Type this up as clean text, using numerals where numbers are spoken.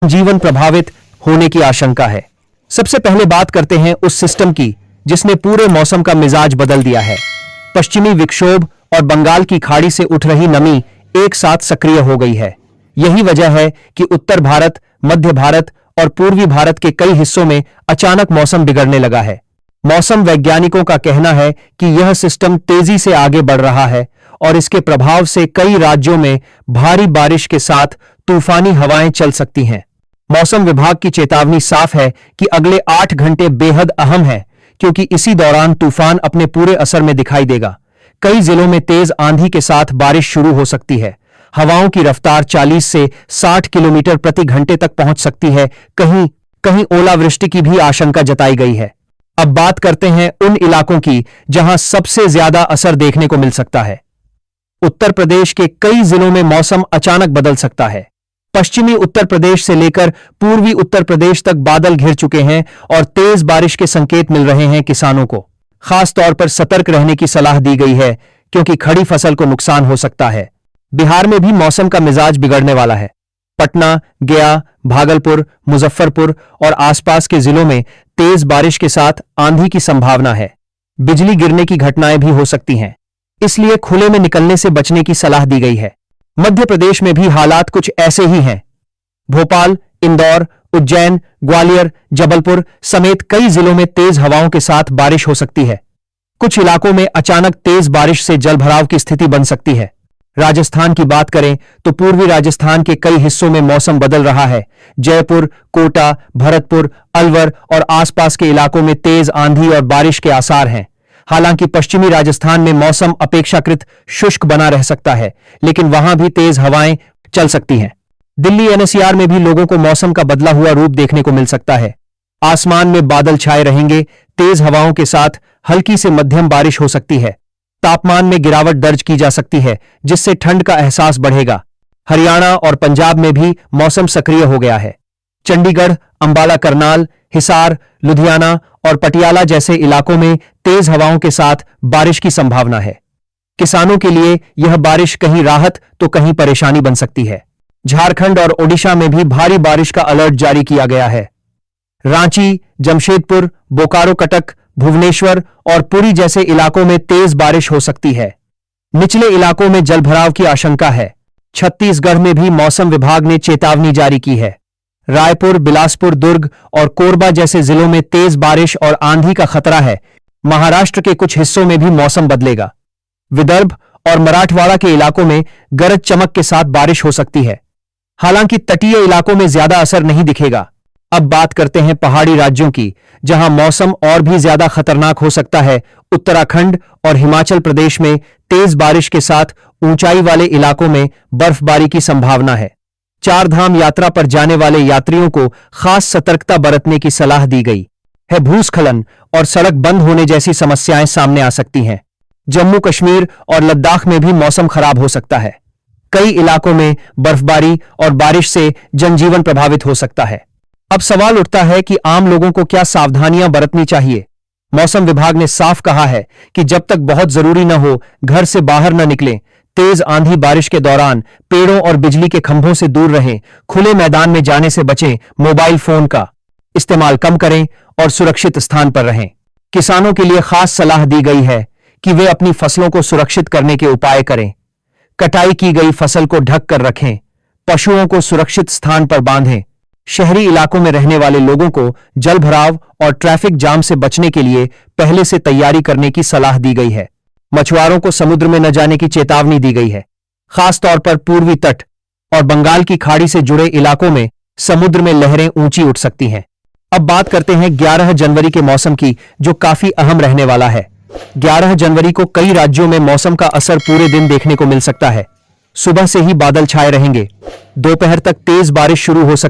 जीवन प्रभावित होने की आशंका है। सबसे पहले बात करते हैं उस सिस्टम की जिसने पूरे मौसम का मिजाज बदल दिया है। पश्चिमी विक्षोभ और बंगाल की खाड़ी से उठ रही नमी एक साथ सक्रिय हो गई है। यही वजह है कि उत्तर भारत, मध्य भारत और पूर्वी भारत के कई हिस्सों में अचानक मौसम बिगड़ने लगा है। मौसम वैज्ञानिकों का कहना है कि यह सिस्टम तेजी से आगे बढ़ रहा है और इसके प्रभाव से कई राज्यों में भारी बारिश के साथ तूफानी हवाएं चल सकती हैं। मौसम विभाग की चेतावनी साफ है कि अगले 8 घंटे बेहद अहम हैं, क्योंकि इसी दौरान तूफान अपने पूरे असर में दिखाई देगा। कई जिलों में तेज आंधी के साथ बारिश शुरू हो सकती है। हवाओं की रफ्तार 40 से 60 किलोमीटर प्रति घंटे तक पहुंच सकती है। कहीं कहीं ओलावृष्टि की भी आशंका जताई गई है। अब बात करते हैं उन इलाकों की जहां सबसे ज्यादा असर देखने को मिल सकता है। उत्तर प्रदेश के कई जिलों में मौसम अचानक बदल सकता है। पश्चिमी उत्तर प्रदेश से लेकर पूर्वी उत्तर प्रदेश तक बादल घिर चुके हैं और तेज बारिश के संकेत मिल रहे हैं। किसानों को खास तौर पर सतर्क रहने की सलाह दी गई है, क्योंकि खड़ी फसल को नुकसान हो सकता है। बिहार में भी मौसम का मिजाज बिगड़ने वाला है। पटना, गया, भागलपुर, मुजफ्फरपुर और आसपास के जिलों में तेज बारिश के साथ आंधी की संभावना है। बिजली गिरने की घटनाएं भी हो सकती हैं, इसलिए खुले में निकलने से बचने की सलाह दी गई है। मध्य प्रदेश में भी हालात कुछ ऐसे ही हैं। भोपाल, इंदौर, उज्जैन, ग्वालियर, जबलपुर समेत कई जिलों में तेज हवाओं के साथ बारिश हो सकती है। कुछ इलाकों में अचानक तेज बारिश से जलभराव की स्थिति बन सकती है। राजस्थान की बात करें तो पूर्वी राजस्थान के कई हिस्सों में मौसम बदल रहा है। जयपुर, कोटा, भरतपुर, अलवर और आसपास के इलाकों में तेज आंधी और बारिश के आसार हैं। हालांकि पश्चिमी राजस्थान में मौसम अपेक्षाकृत शुष्क बना रह सकता है, लेकिन वहां भी तेज हवाएं चल सकती हैं। दिल्ली एनसीआर में भी लोगों को मौसम का बदला हुआ रूप देखने को मिल सकता है। आसमान में बादल छाए रहेंगे, तेज हवाओं के साथ हल्की से मध्यम बारिश हो सकती है। तापमान में गिरावट दर्ज की जा सकती है, जिससे ठंड का एहसास बढ़ेगा। हरियाणा और पंजाब में भी मौसम सक्रिय हो गया है। चंडीगढ़, अंबाला, करनाल, हिसार, लुधियाना और पटियाला जैसे इलाकों में तेज हवाओं के साथ बारिश की संभावना है। किसानों के लिए यह बारिश कहीं राहत तो कहीं परेशानी बन सकती है। झारखंड और ओडिशा में भी भारी बारिश का अलर्ट जारी किया गया है। रांची, जमशेदपुर, बोकारो, कटक, भुवनेश्वर और पुरी जैसे इलाकों में तेज बारिश हो सकती है। निचले इलाकों में जलभराव की आशंका है। छत्तीसगढ़ में भी मौसम विभाग ने चेतावनी जारी की है। रायपुर, बिलासपुर, दुर्ग और कोरबा जैसे जिलों में तेज बारिश और आंधी का खतरा है। महाराष्ट्र के कुछ हिस्सों में भी मौसम बदलेगा। विदर्भ और मराठवाड़ा के इलाकों में गरज चमक के साथ बारिश हो सकती है। हालांकि तटीय इलाकों में ज्यादा असर नहीं दिखेगा। अब बात करते हैं पहाड़ी राज्यों की, जहां मौसम और भी ज्यादा खतरनाक हो सकता है। उत्तराखंड और हिमाचल प्रदेश में तेज बारिश के साथ ऊंचाई वाले इलाकों में बर्फबारी की संभावना है। 4 धाम यात्रा पर जाने वाले यात्रियों को खास सतर्कता बरतने की सलाह दी गई है। भूस्खलन और सड़क बंद होने जैसी समस्याएं सामने आ सकती हैं। जम्मू कश्मीर और लद्दाख में भी मौसम खराब हो सकता है। कई इलाकों में बर्फबारी और बारिश से जनजीवन प्रभावित हो सकता है। अब सवाल उठता है कि आम लोगों को क्या सावधानियां बरतनी चाहिए। मौसम विभाग ने साफ कहा है कि जब तक बहुत जरूरी न हो, घर से बाहर न निकलें। तेज आंधी बारिश के दौरान पेड़ों और बिजली के खंभों से दूर रहें। खुले मैदान में जाने से बचें। मोबाइल फोन का इस्तेमाल कम करें और सुरक्षित स्थान पर रहें। किसानों के लिए खास सलाह दी गई है कि वे अपनी फसलों को सुरक्षित करने के उपाय करें। कटाई की गई फसल को ढक कर रखें। पशुओं को सुरक्षित स्थान पर बांधें। शहरी इलाकों में रहने वाले लोगों को जलभराव और ट्रैफिक जाम से बचने के लिए पहले से तैयारी करने की सलाह दी गई है। मछुआरों को समुद्र में न जाने की चेतावनी दी गई है। खास तौर पर पूर्वी तट और बंगाल की खाड़ी से जुड़े इलाकों में समुद्र में लहरें ऊंची उठ सकती हैं। अब बात करते हैं 11 जनवरी के मौसम की, जो काफी अहम रहने वाला है। 11 जनवरी को कई राज्यों में मौसम का असर पूरे दिन देखने को मिल सकता है। सुबह से ही बादल छाए रहेंगे। दोपहर तक तेज बारिश शुरू हो सकती है।